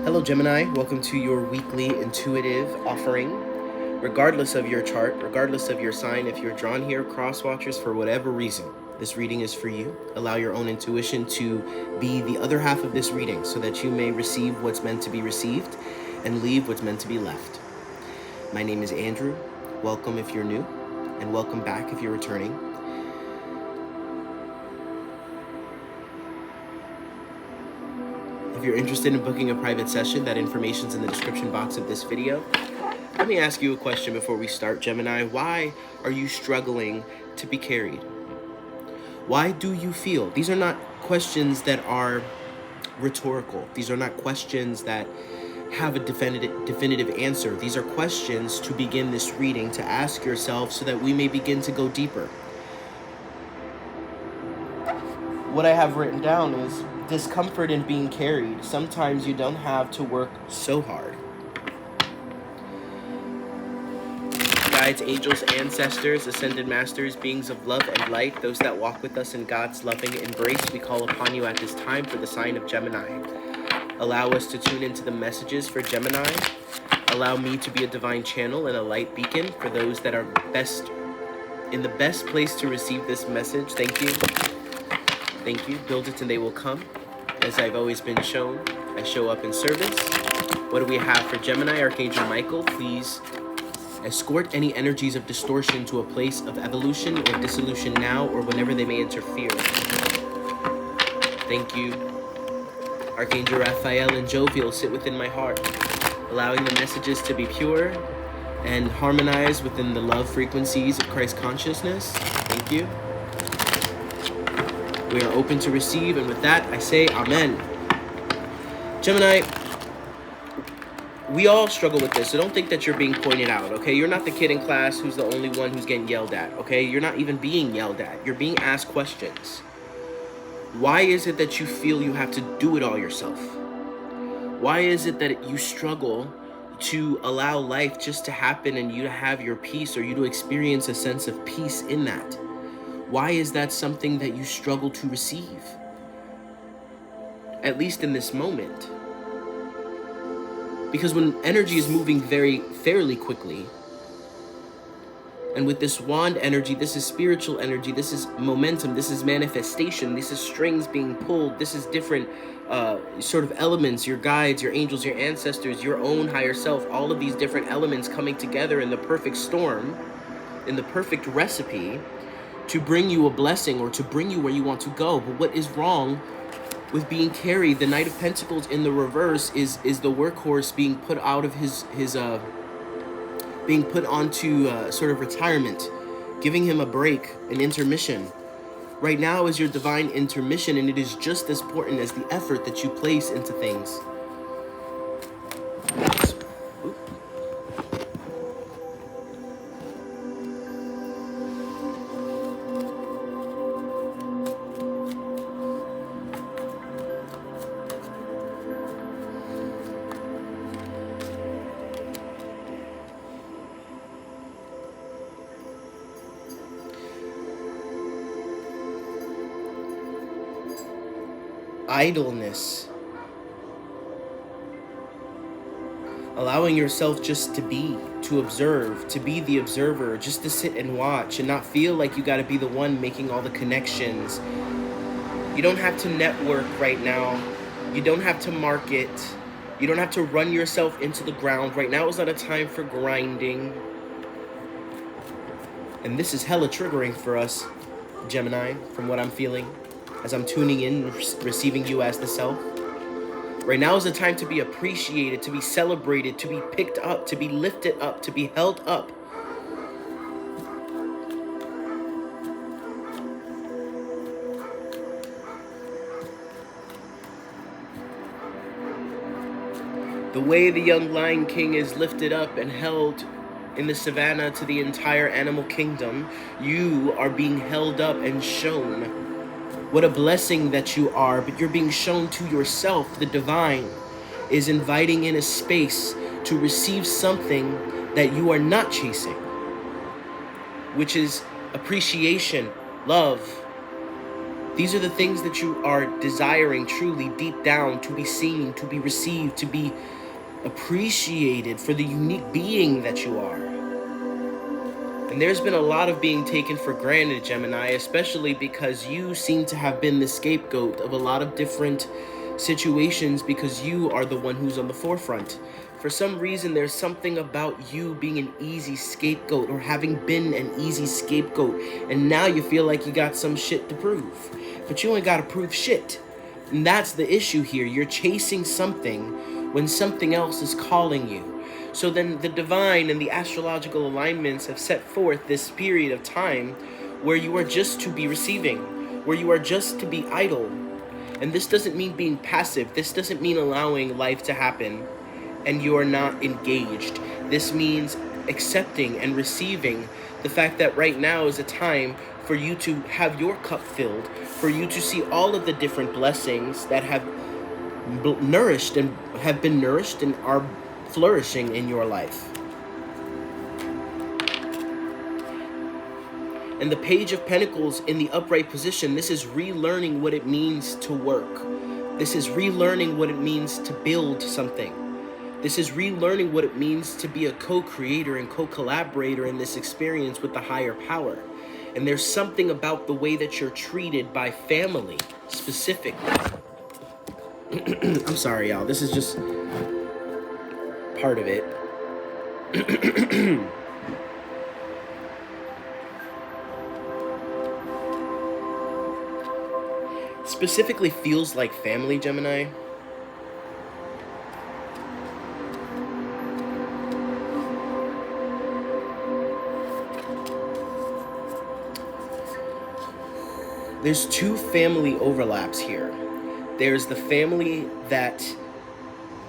Hello Gemini, welcome to your weekly intuitive offering. Regardless of your chart, regardless of your sign, if you're drawn here, cross watchers, for whatever reason, this reading is for you. Allow your own intuition to be the other half of this reading so that you may receive what's meant to be received and leave what's meant to be left. My name is Andrew. Welcome if you're new, and welcome back if you're returning. If you're interested in booking a private session, that information's in the description box of this video. Let me ask you a question before we start, Gemini. Why are you struggling to be carried? Why do you feel? These are not questions that are rhetorical. These are not questions that have a definitive answer. These are questions to begin this reading, to ask yourself so that we may begin to go deeper. What I have written down is discomfort in being carried. Sometimes you don't have to work so hard. Guides, angels, ancestors, ascended masters, beings of love and light, those that walk with us in God's loving embrace, we call upon you at this time for the sign of Gemini. Allow us to tune into the messages for Gemini. Allow me to be a divine channel and a light beacon for those that are in the best place to receive this message. Thank you. Thank you. Build it and they will come. As I've always been shown, I show up in service. What do we have for Gemini? Archangel Michael, please escort any energies of distortion to a place of evolution or dissolution now or whenever they may interfere. Thank you. Archangel Raphael and Jovial, sit within my heart, allowing the messages to be pure and harmonize within the love frequencies of Christ consciousness. Thank you. We are open to receive, and with that, I say amen. Gemini, we all struggle with this, so don't think that you're being pointed out, okay? You're not the kid in class who's the only one who's getting yelled at, okay? You're not even being yelled at. You're being asked questions. Why is it that you feel you have to do it all yourself? Why is it that you struggle to allow life just to happen and you to have your peace, or you to experience a sense of peace in that? Why is that something that you struggle to receive? At least in this moment. Because when energy is moving fairly quickly, and with this wand energy, this is spiritual energy, this is momentum, this is manifestation, this is strings being pulled, this is different sort of elements, your guides, your angels, your ancestors, your own higher self, all of these different elements coming together in the perfect storm, in the perfect recipe, to bring you a blessing or to bring you where you want to go. But what is wrong with being carried? The Knight of Pentacles in the reverse is the workhorse being put out of his being put onto sort of retirement, giving him a break, an intermission. Right now is your divine intermission, and it is just as important as the effort that you place into things. Idleness. Allowing yourself just to be, to observe, to be the observer, just to sit and watch and not feel like you got to be the one making all the connections. You don't have to network right now. You don't have to market. You don't have to run yourself into the ground. Right now is not a time for grinding. And this is hella triggering for us, Gemini, from what I'm feeling, as I'm tuning in, receiving you as the self. Right now is the time to be appreciated, to be celebrated, to be picked up, to be lifted up, to be held up. The way the young Lion King is lifted up and held in the savannah to the entire animal kingdom, you are being held up and shown what a blessing that you are, but you're being shown to yourself. The divine is inviting in a space to receive something that you are not chasing, which is appreciation, love, These are the things that you are desiring truly deep down, to be seen, to be received, to be appreciated for the unique being that you are. And there's been a lot of being taken for granted, Gemini, especially because you seem to have been the scapegoat of a lot of different situations, because you are the one who's on the forefront. For some reason, there's something about you being an easy scapegoat, or having been an easy scapegoat, and now you feel like you got some shit to prove. But you ain't gotta prove shit. And that's the issue here. You're chasing something when something else is calling you. So then the divine and the astrological alignments have set forth this period of time where you are just to be receiving, where you are just to be idle. And this doesn't mean being passive. This doesn't mean allowing life to happen and you are not engaged. This means accepting and receiving the fact that right now is a time for you to have your cup filled, for you to see all of the different blessings that have nourished and have been nourished and are flourishing in your life. And the Page of Pentacles in the upright position, this is relearning what it means to work. This is relearning what it means to build something. This is relearning what it means to be a co-creator and co-collaborator in this experience with the higher power. And there's something about the way that you're treated by family, specifically. I'm sorry, y'all. This is just part of it. Specifically feels like family, Gemini. There's two family overlaps here. There's the family that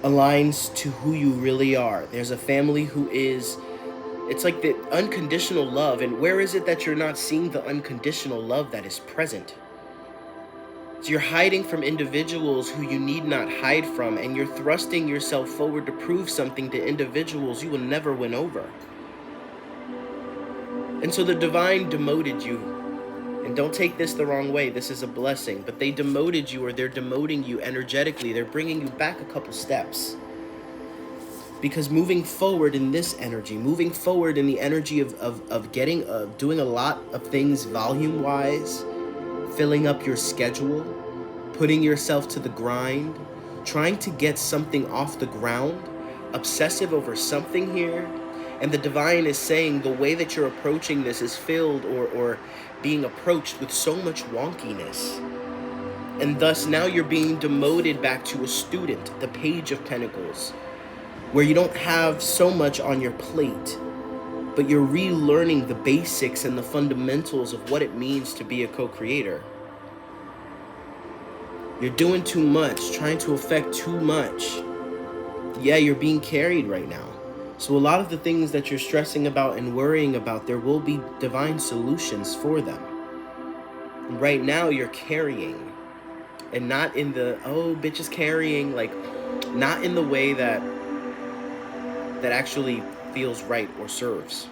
aligns to who you really are. There's a family who is, it's like the unconditional love. And where is it that you're not seeing the unconditional love that is present? So you're hiding from individuals who you need not hide from, and you're thrusting yourself forward to prove something to individuals you will never win over. And so the divine demoted you. And don't take this the wrong way, this is a blessing, but they demoted you, or they're demoting you energetically. They're bringing you back a couple steps. Because moving forward in this energy, moving forward in the energy of doing a lot of things volume-wise, filling up your schedule, putting yourself to the grind, trying to get something off the ground, obsessive over something here. And the divine is saying the way that you're approaching this is filled or being approached with so much wonkiness. And thus now you're being demoted back to a student, the Page of Pentacles, where you don't have so much on your plate, but you're relearning the basics and the fundamentals of what it means to be a co-creator. You're doing too much, trying to affect too much. Yeah, you're being carried right now. So a lot of the things that you're stressing about and worrying about, there will be divine solutions for them. And right now you're carrying, and not in the, oh, bitch is carrying, like, not in the way that actually feels right or serves.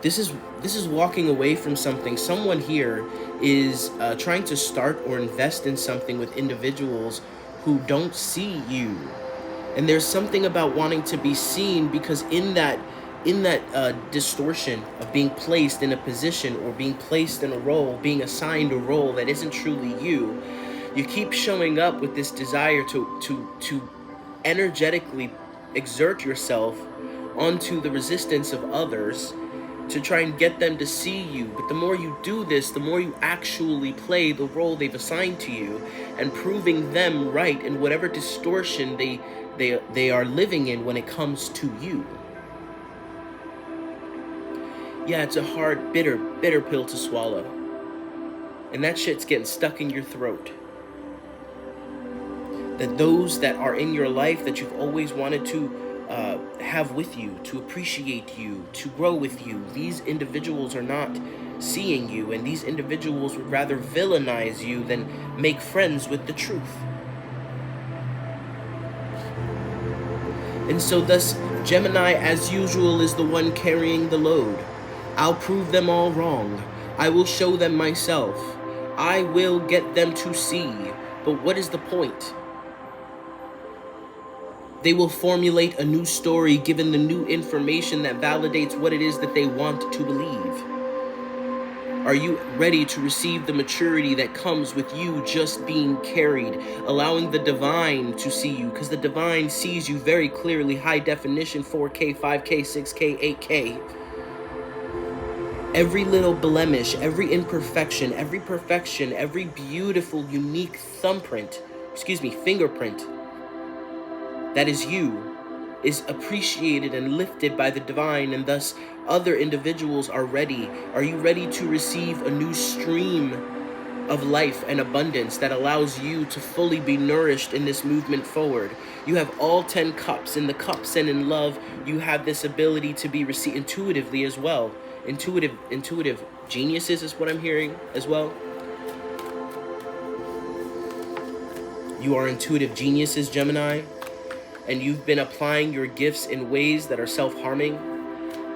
This is walking away from something. Someone here is trying to start or invest in something with individuals who don't see you. And there's something about wanting to be seen, because in that distortion of being placed in a position or being placed in a role, being assigned a role that isn't truly you, you keep showing up with this desire to energetically exert yourself onto the resistance of others, to try and get them to see you. But the more you do this, the more you actually play the role they've assigned to you, and proving them right in whatever distortion they are living in when it comes to you. Yeah, it's a hard, bitter pill to swallow. And that shit's getting stuck in your throat. That those that are in your life that you've always wanted to have with you, to appreciate you, to grow with you, these individuals are not seeing you, and these individuals would rather villainize you than make friends with the truth. And so thus, Gemini, as usual, is the one carrying the load. I'll prove them all wrong. I will show them myself. I will get them to see. But what is the point? They will formulate a new story given the new information that validates what it is that they want to believe. Are you ready to receive the maturity that comes with you just being carried, allowing the divine to see you? Because the divine sees you very clearly, high definition, 4K, 5K, 6K, 8K. Every little blemish, every imperfection, every perfection, every beautiful, unique fingerprint that is you is appreciated and lifted by the divine, and thus other individuals are ready. Are you ready to receive a new stream of life and abundance that allows you to fully be nourished in this movement forward? You have all 10 cups. In the cups and in love, you have this ability to be received intuitively as well. Intuitive geniuses is what I'm hearing as well. You are intuitive geniuses, Gemini. And you've been applying your gifts in ways that are self-harming.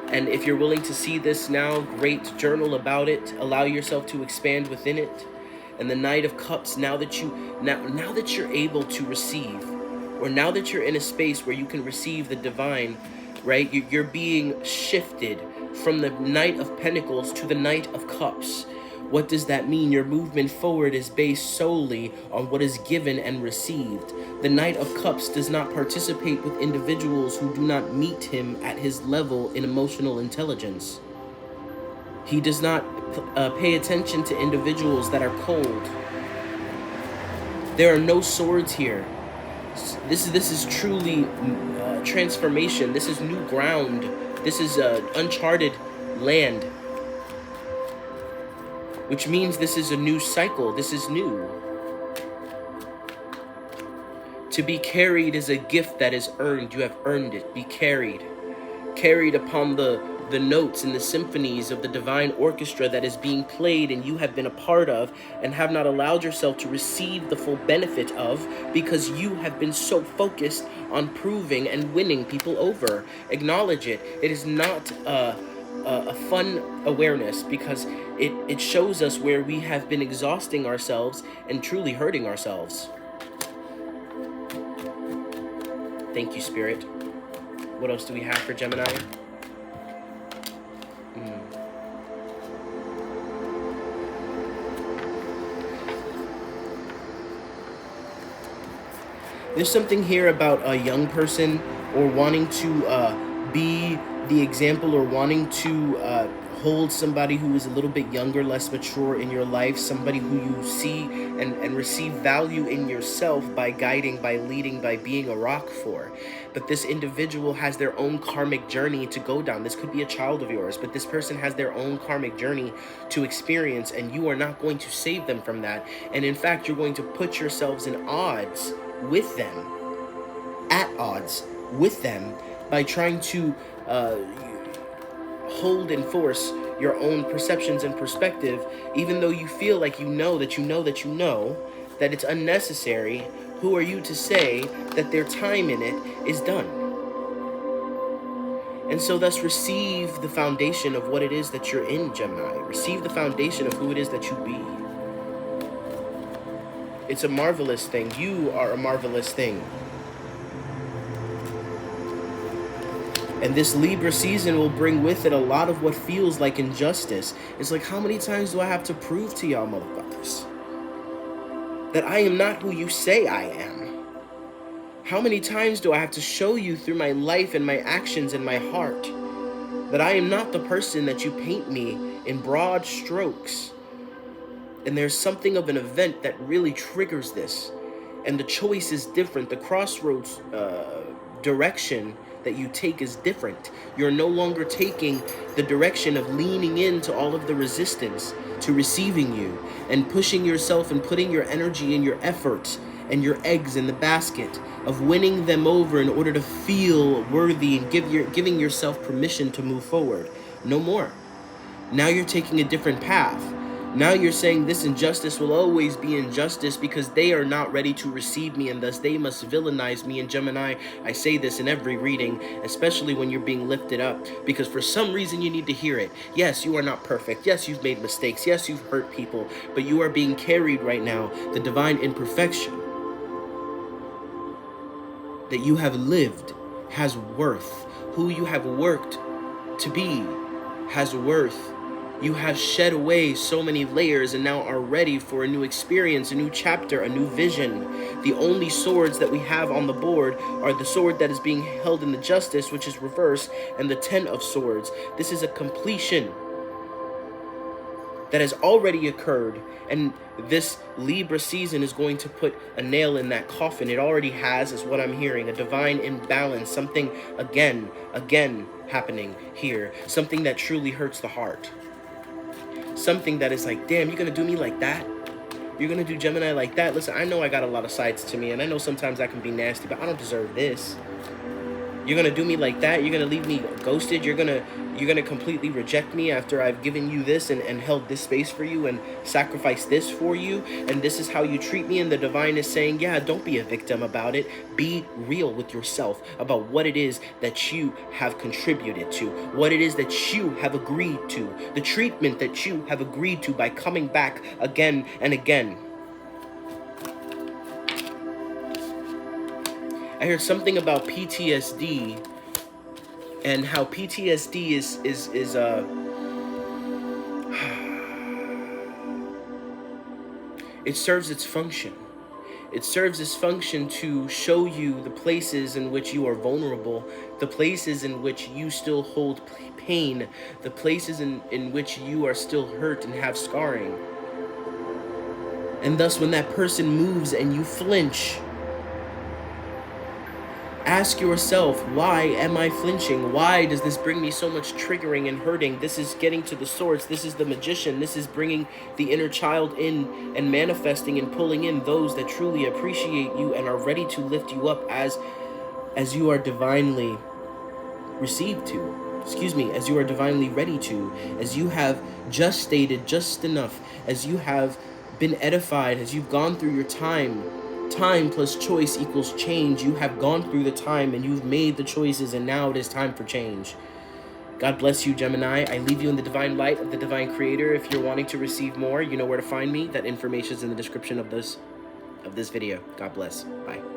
And if you're willing to see this now, great, journal about it, allow yourself to expand within it. And the Knight of Cups, now that you're able to receive, or now that you're in a space where you can receive the divine, right? You're being shifted from the Knight of Pentacles to the Knight of Cups. What does that mean? Your movement forward is based solely on what is given and received. The Knight of Cups does not participate with individuals who do not meet him at his level in emotional intelligence. He does not pay attention to individuals that are cold. There are no swords here. This is truly transformation. This is new ground. This is uncharted land. Which means this is a new cycle. This is new. To be carried is a gift that is earned. You have earned it. Be carried. Carried upon the notes and the symphonies of the divine orchestra that is being played and you have been a part of and have not allowed yourself to receive the full benefit of because you have been so focused on proving and winning people over. Acknowledge it. It is not a fun awareness because it shows us where we have been exhausting ourselves and truly hurting ourselves. Thank you, Spirit. What else do we have for Gemini? There's something here about a young person or wanting to be the example or wanting to hold somebody who is a little bit younger, less mature in your life, somebody who you see and receive value in yourself by guiding, by leading, by being a rock for. But this individual has their own karmic journey to go down. This could be a child of yours, but this person has their own karmic journey to experience, and you are not going to save them from that. And in fact, you're going to put yourselves in odds with them, at odds with them, by trying to hold and force your own perceptions and perspective, even though you feel like you know that it's unnecessary. Who are you to say that their time in it is done? And so thus receive the foundation of what it is that you're in, Gemini. Receive the foundation of who it is that you be. It's a marvelous thing. You are a marvelous thing. And this Libra season will bring with it a lot of what feels like injustice. It's like, how many times do I have to prove to y'all motherfuckers that I am not who you say I am? How many times do I have to show you through my life and my actions and my heart that I am not the person that you paint me in broad strokes? And there's something of an event that really triggers this. And the choice is different. The crossroads direction that you take is different. You're no longer taking the direction of leaning into all of the resistance to receiving you and pushing yourself and putting your energy and your effort and your eggs in the basket of winning them over in order to feel worthy and giving yourself permission to move forward. No more. Now you're taking a different path. Now you're saying this injustice will always be injustice because they are not ready to receive me, and thus they must villainize me. And Gemini, I say this in every reading, especially when you're being lifted up, because for some reason you need to hear it. Yes, you are not perfect. Yes, you've made mistakes. Yes, you've hurt people, but you are being carried right now. The divine imperfection that you have lived has worth. Who you have worked to be has worth. You have shed away so many layers and now are ready for a new experience, a new chapter, a new vision. The only swords that we have on the board are the sword that is being held in the justice, which is reversed, and the 10 of swords. This is a completion that has already occurred, and this Libra season is going to put a nail in that coffin. It already has, is what I'm hearing. A divine imbalance, something again happening here. Something that truly hurts the heart. Something that is like, damn, you're gonna do me like that? You're gonna do Gemini like that? Listen, I know I got a lot of sides to me, and I know sometimes I can be nasty, but I don't deserve this. You're gonna do me like that? You're gonna leave me ghosted? You're gonna completely reject me after I've given you this and held this space for you and sacrificed this for you, and this is how you treat me? And the divine is saying, yeah, don't be a victim about it. Be real with yourself about what it is that you have contributed to, what it is that you have agreed to, the treatment that you have agreed to by coming back again and again. I heard something about PTSD and how PTSD is it serves its function. It serves its function to show you the places in which you are vulnerable, the places in which you still hold pain, the places in which you are still hurt and have scarring. And thus when that person moves and you flinch, ask yourself, why am I flinching? Why does this bring me so much triggering and hurting? This is getting to the source. This is the magician. This is bringing the inner child in and manifesting and pulling in those that truly appreciate you and are ready to lift you up as you are divinely received to. As you are divinely ready to, as you have just stated just enough, as you have been edified, as you've gone through your time. Time plus choice equals change. You have gone through the time and you've made the choices, and now it is time for change. God bless you, Gemini. I leave you in the divine light of the divine creator. If you're wanting to receive more, you know where to find me. That information is in the description of this video. God bless. Bye.